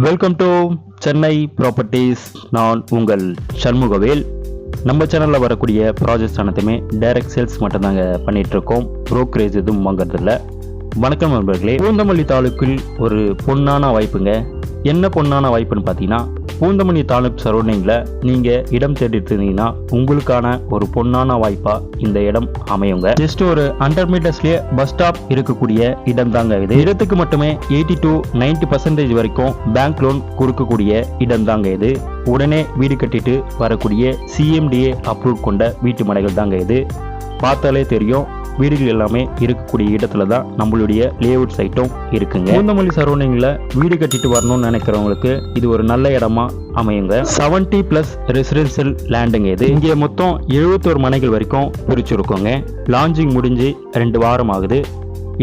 Welcome to Chennai properties. நான் உங்கள் சண்முகவேல். நம்ம சேனலில் வரக்கூடிய ப்ராஜெக்ட்ஸ் அனைத்துமே டைரக்ட் சேல்ஸ் மட்டும்தாங்க பண்ணிட்டு இருக்கோம். புரோக்கரேஜ் எதுவும் வாங்குறதில்ல. வணக்கம் நண்பர்களே. பூந்தமல்லி தாலுக்கில் ஒரு பொன்னான வாய்ப்புங்க. என்ன பொன்னான வாய்ப்புன்னு பார்த்தீங்கன்னா, பூந்தமல்லி தாலுக் சரௌண்டிங்கில் நீங்கள் இடம் தேடிட்டு இருந்தீங்கன்னா உங்களுக்கான ஒரு பொன்னான வாய்ப்பாக இந்த இடம் அமையுங்க. ஜஸ்ட் ஒரு 100 மீட்டர்ஸ்லேயே பஸ் ஸ்டாப் இருக்கக்கூடிய இடம் தாங்க இது. இடத்துக்கு மட்டுமே 80 to 90% வரைக்கும் பேங்க் லோன் கொடுக்கக்கூடிய இடம் தாங்க இது. உடனே வீடு கட்டிட்டு வரக்கூடிய CMDA அப்ரூவ் கொண்ட வீட்டு மனைகள் தாங்க இது. பார்த்தாலே தெரியும், வீடுகள் எல்லாமே இருக்கக்கூடிய இடத்துல தான் நம்மளுடைய லேஅவுட் சைட்டும் இருக்குங்க. பூந்தமல்லி சரௌண்டிங்கில் வீடு கட்டிட்டு வரணும்னு நினைக்கிறவங்களுக்கு இது ஒரு நல்ல இடமா அமையுங்க. 70+ ரெசிடென்சியல் லேண்டுங்க இது. இங்கே மொத்தம் 71 மனைகள் வரைக்கும் பிரிச்சிருக்கோங்க. லான்ச்சிங் முடிஞ்சு 2 வாரம் ஆகுது.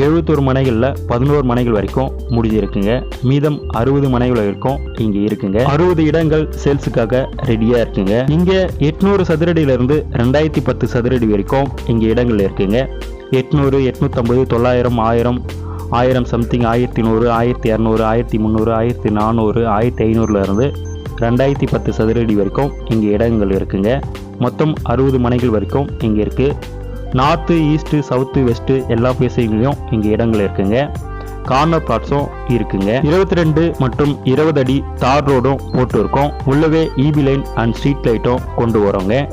71 மனைகளில் 11 மனைகள் வரைக்கும் முடிஞ்சிருக்குங்க. மீதம் 60 மனைகள் வரைக்கும் இங்கே இருக்குங்க. 60 இடங்கள் சேல்ஸுக்காக ரெடியாக இருக்குங்க. இங்கே 800 சதுரடியிலிருந்து 2010 சதுரடி வரைக்கும் இங்கே இடங்கள் இருக்குங்க. 800, 850, 900, 1000, 1000 சம்திங், 1100, 1200, 1300, 1400, 1500 இருந்து 2010 சதுரடி வரைக்கும் இங்கே இடங்கள் இருக்குங்க. மொத்தம் 60 மனைகள் வரைக்கும் இங்கே இருக்குது. நார்த்து, ஈஸ்ட்டு, சவுத்து, வெஸ்ட்டு எல்லா ஃபேஸிங்லையும் இங்கே இடங்கள் இருக்குங்க. கார்னர் பிளாட்ஸும் இருக்குங்க. 22 மற்றும் 20 அடி தார் ரோடும் போட்டு இருக்கோம். உள்ளவே EB லைன் அண்ட் ஸ்ட்ரீட் லைட்டும் கொண்டு வரோங்க.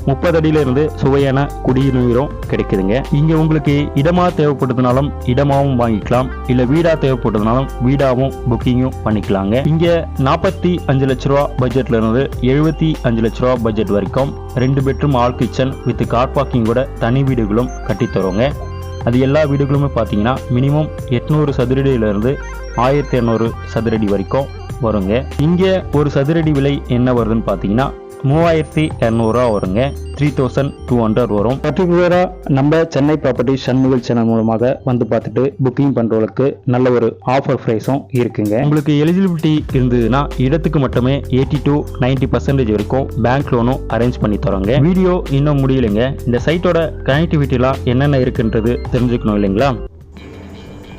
30 அடியிலிருந்து சுவையான குடிநீரும் கிடைக்குதுங்க. இங்கே உங்களுக்கு இடமா தேவைப்படுறதுனாலும் இடமாவும் வாங்கிக்கலாம், இல்லை வீடா தேவைப்படுறதுனாலும் வீடாவும் புக்கிங்கும் பண்ணிக்கலாங்க. இங்கே 45 லட்ச ரூபா பட்ஜெட்ல இருந்து 75 லட்ச ரூபா பட்ஜெட் வரைக்கும் 2 bedroom hall kitchen with car பார்க்கிங்கோட தனி வீடுகளும் கட்டித்தரோங்க. அது எல்லா வீடுகளுமே பார்த்தீங்கன்னா மினிமம் 800 சதுரடியிலிருந்து 1200 சதுரடி வரைக்கும் வருங்க. இங்கே ஒரு சதுரடி விலை என்ன வருதுன்னு பார்த்தீங்கன்னா 3200 வருங்க. 3200 வரும். பர்டிகுலராக நம்ம சென்னை ப்ராப்பர்ட்டி சண்முகல் சேனல் மூலமாக வந்து பார்த்துட்டு புக்கிங் பண்ணுறவங்களுக்கு நல்ல ஒரு ஆஃபர் ப்ரைஸும் இருக்குங்க. உங்களுக்கு எலிஜிபிலிட்டி இருந்ததுன்னா இடத்துக்கு மட்டுமே 80 to 90% வரைக்கும் பேங்க் லோனும் அரேஞ்ச் பண்ணி தரோங்க. வீடியோ இன்னும் முடியலைங்க. இந்த சைட்டோட கனெக்டிவிட்டிலாம் என்னென்ன இருக்குன்றது தெரிஞ்சுக்கணும் இல்லைங்களா?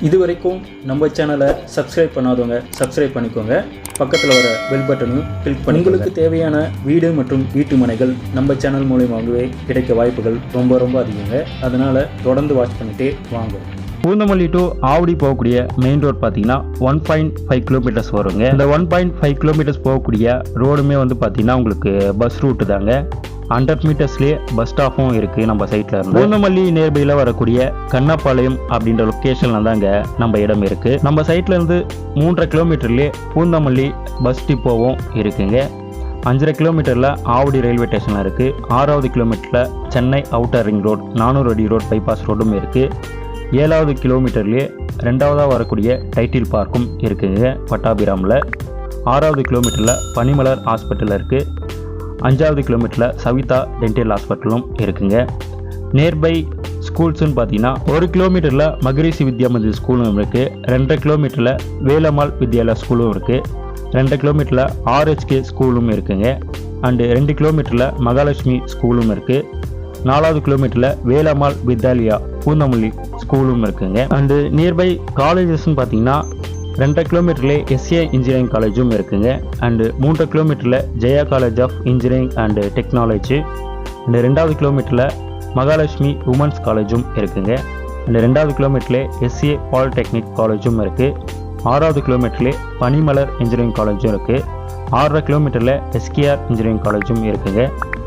இது வரைக்கும் நம்ம சேனலை சப்ஸ்கிரைப் பண்ணாதவங்க சப்ஸ்கிரைப் பண்ணிக்கோங்க. பக்கத்தில் வர பெல் பட்டனையும் கிளிக் பண்ணி உங்களுக்கு தேவையான வீடு மற்றும் வீட்டு மனைகள் நம்ம சேனல் மூலமாகவே கிடைக்க வாய்ப்புகள் ரொம்ப அதிகங்க. அதனால் தொடர்ந்து வாட்ச் பண்ணிட்டே வாங்க. பூந்தமல்லி டு ஆவடி போகக்கூடிய மெயின் ரோட் பார்த்தீங்கன்னா 1.5 கிலோமீட்டர்ஸ் வருங்க. இந்த 1.5 கிலோமீட்டர்ஸ் போகக்கூடிய ரோடுமே வந்து பார்த்தீங்கன்னா உங்களுக்கு பஸ் ரூட்டு தாங்க. 100 மீட்டர்ஸ்லேயே பஸ் ஸ்டாப்பும் இருக்குது நம்ம சைட்டில் இருந்து. பூந்தமல்லி நியர்பையில் வரக்கூடிய கண்ணப்பாளையம் அப்படின்ற லொக்கேஷனில் தாங்க நம்ம இடம் இருக்குது. நம்ம சைட்டில் இருந்து 3.5 கிலோமீட்டர்லேயே பூந்தமல்லி பஸ் டிப்போவும் இருக்குங்க. 5.5 கிலோமீட்டரில் ஆவடி ரயில்வே ஸ்டேஷன் இருக்குது. 6வது கிலோமீட்டரில் சென்னை அவுட்டர் ரிங் ரோட் 400 அடி ரோட் பைபாஸ் ரோடும் இருக்குது. 7வது கிலோமீட்டர்லேயே 2வதாக வரக்கூடிய டைட்டில் பார்க்கும் இருக்குங்க பட்டாபிராமில். 6வது கிலோமீட்டரில் பனிமலர் ஹாஸ்பிட்டல் இருக்குது. 5வது கிலோமீட்டரில் சவிதா டென்டல் ஹாஸ்பிட்டலும் இருக்குங்க. நியர்பை ஸ்கூல்ஸ்ன்னு பார்த்தீங்கன்னா 1 கிலோமீட்டரில் மகரிஷி வித்யா மந்திர் ஸ்கூலும் இருக்குது. 2.5 கிலோமீட்டரில் வேலம்மாள் வித்யாலயா ஸ்கூலும் இருக்குது. 2 கிலோமீட்டரில் RHK ஸ்கூலும் இருக்குங்க. அண்டு 2 கிலோமீட்டரில் மகாலட்சுமி ஸ்கூலும் இருக்குது. 4வது கிலோமீட்டரில் வேலம்மாள் வித்யாலயா பூந்தமல்லி ஸ்கூலும் இருக்குங்க. அண்டு நியர்பை காலேஜஸ்ன்னு பார்த்தீங்கன்னா 2.5 கிலோமீட்டர்லேயே SA இன்ஜினியரிங் காலேஜும் இருக்குங்க. அண்டு 3 கிலோமீட்டரில் Jaya college of engineering and technology. And 2வது கிலோமீட்டரில் மகாலட்சுமி உமன்ஸ் காலேஜும் இருக்குங்க. அண்டு 2வது கிலோமீட்டர்லேயே SA பாலிடெக்னிக் காலேஜும் இருக்குது. 6வது கிலோமீட்டர்லேயே பனிமலர் இன்ஜினியரிங் காலேஜும் இருக்குது. 6.5 கிலோமீட்டரில் SKR இன்ஜினியரிங் காலேஜும் இருக்குங்க.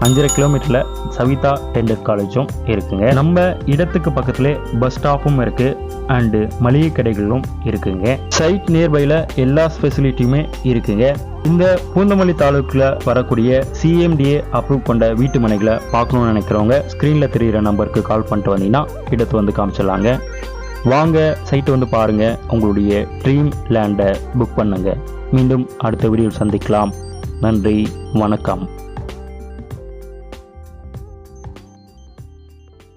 5.5 கிலோமீட்டரில் சவிதா டென்டல் காலேஜும் இருக்குங்க. நம்ம இடத்துக்கு பக்கத்துலேயே பஸ் ஸ்டாப்பும் இருக்குது அண்டு மளிகை கடைகளும் இருக்குங்க. சைட் நியர்பையில் எல்லா ஃபெசிலிட்டியுமே இருக்குங்க. இந்த பூந்தமல்லி தாலுக்கில் வரக்கூடிய CMDA அப்ரூவ் கொண்ட வீட்டு மனைகளை பார்க்கணுன்னு நினைக்கிறவங்க ஸ்க்ரீனில் தெரிகிற நம்பருக்கு கால் பண்ணிட்டு வந்தீங்கன்னா இடத்து வந்து காமிச்சிடலாங்க. வாங்க சைட்டு வந்து பாருங்கள். உங்களுடைய ட்ரீம் லேண்டை புக் பண்ணுங்க. மீண்டும் அடுத்த வீடியோவில் சந்திக்கலாம். நன்றி, வணக்கம்.